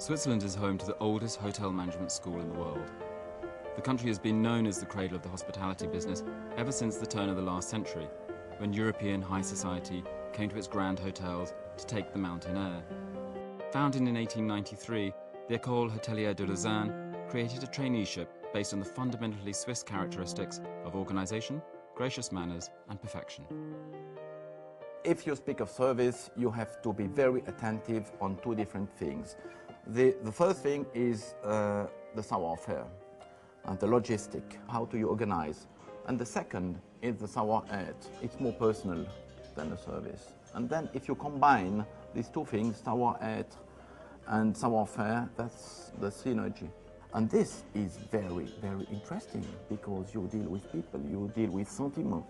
Switzerland is home to the oldest hotel management school in the world. The country has been known as the cradle of the hospitality business ever since the turn of the last century, when European high society came to its grand hotels to take the mountain air. Founded in 1893, the Ecole Hoteliere de Lausanne created a traineeship based on the fundamentally Swiss characteristics of organisation, gracious manners and perfection. If you speak of service, you have to be very attentive on two different things. The first thing is the savoir-faire and the logistic. How do you organize? And the second is the savoir-être. It's more personal than a service. And then if you combine these two things, savoir-être and savoir-faire, that's the synergy. And this is very, very interesting because you deal with people, you deal with sentiment,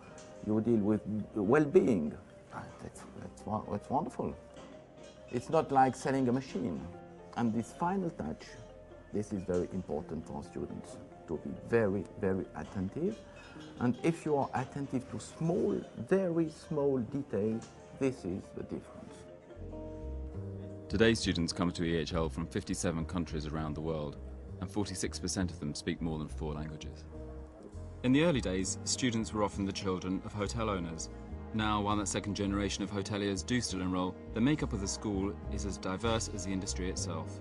you deal with well-being. That's wonderful. It's not like selling a machine. And this final touch, this is very important for students, to be very, very attentive. And if you are attentive to small, very small details, this is the difference. Today students come to EHL from 57 countries around the world, and 46% of them speak more than 4 languages. In the early days, students were often the children of hotel owners. Now, while that second generation of hoteliers do still enrol, the makeup of the school is as diverse as the industry itself.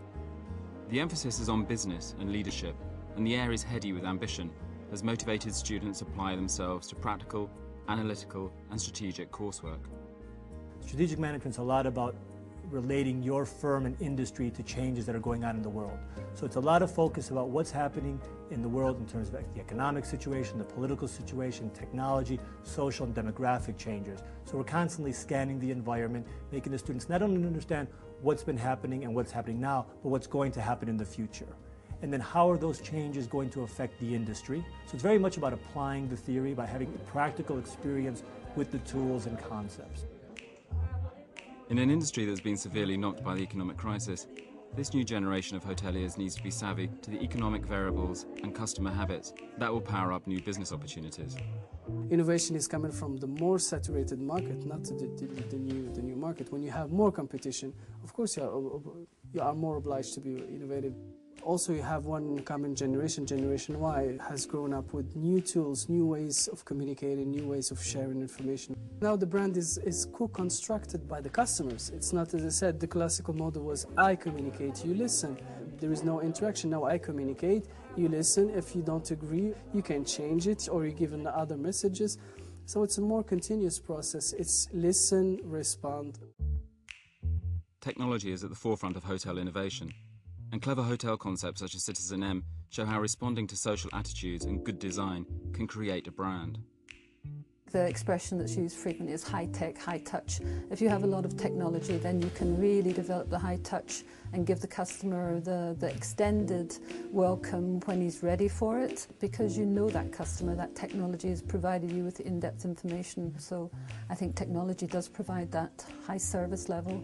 The emphasis is on business and leadership, and the air is heady with ambition, as motivated students apply themselves to practical, analytical and strategic coursework. Strategic management is a lot about relating your firm and industry to changes that are going on in the world. So it's a lot of focus about what's happening in the world in terms of the economic situation, the political situation, technology, social and demographic changes. So we're constantly scanning the environment, making the students not only understand what's been happening and what's happening now, but what's going to happen in the future. And then how are those changes going to affect the industry? So it's very much about applying the theory, by having practical experience with the tools and concepts. In an industry that's been severely knocked by the economic crisis, this new generation of hoteliers needs to be savvy to the economic variables and customer habits that will power up new business opportunities. Innovation is coming from the more saturated market, not the new market. When you have more competition, of course you are more obliged to be innovative. Also, you have one common generation, Generation Y, has grown up with new tools, new ways of communicating, new ways of sharing information. Now the brand is co-constructed by the customers. It's not, as I said, the classical model was I communicate, you listen. There is no interaction. Now I communicate, you listen. If you don't agree, you can change it or you give them other messages. So it's a more continuous process. It's listen, respond. Technology is at the forefront of hotel innovation. And clever hotel concepts such as Citizen M show how responding to social attitudes and good design can create a brand. The expression that's used frequently is high tech, high touch. If you have a lot of technology, then you can really develop the high touch and give the customer the extended welcome when he's ready for it, because you know that customer, that technology has provided you with in-depth information. So I think technology does provide that high service level.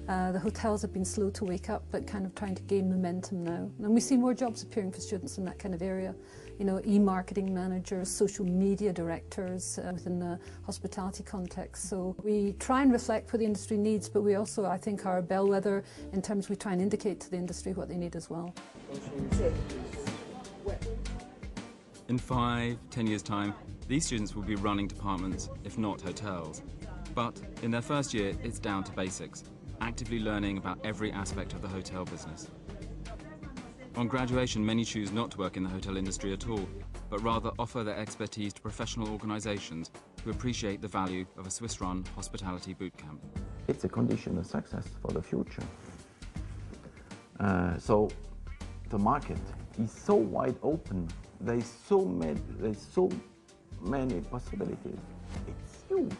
The hotels have been slow to wake up, but kind of trying to gain momentum now. And we see more jobs appearing for students in that kind of area. You know, e-marketing managers, social media directors within the hospitality context. So we try and reflect what the industry needs, but we also, I think, are a bellwether in terms we try and indicate to the industry what they need as well. In 5-10 years' time, these students will be running departments, if not hotels. But in their first year, it's down to basics, actively learning about every aspect of the hotel business. On graduation, many choose not to work in the hotel industry at all, but rather offer their expertise to professional organisations who appreciate the value of a Swiss-run hospitality bootcamp. It's a condition of success for the future. So the market is so wide open. There's so many possibilities. It's huge.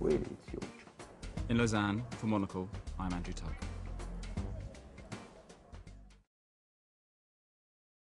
Really, it's huge. In Lausanne, for Monocle, I'm Andrew Tuck.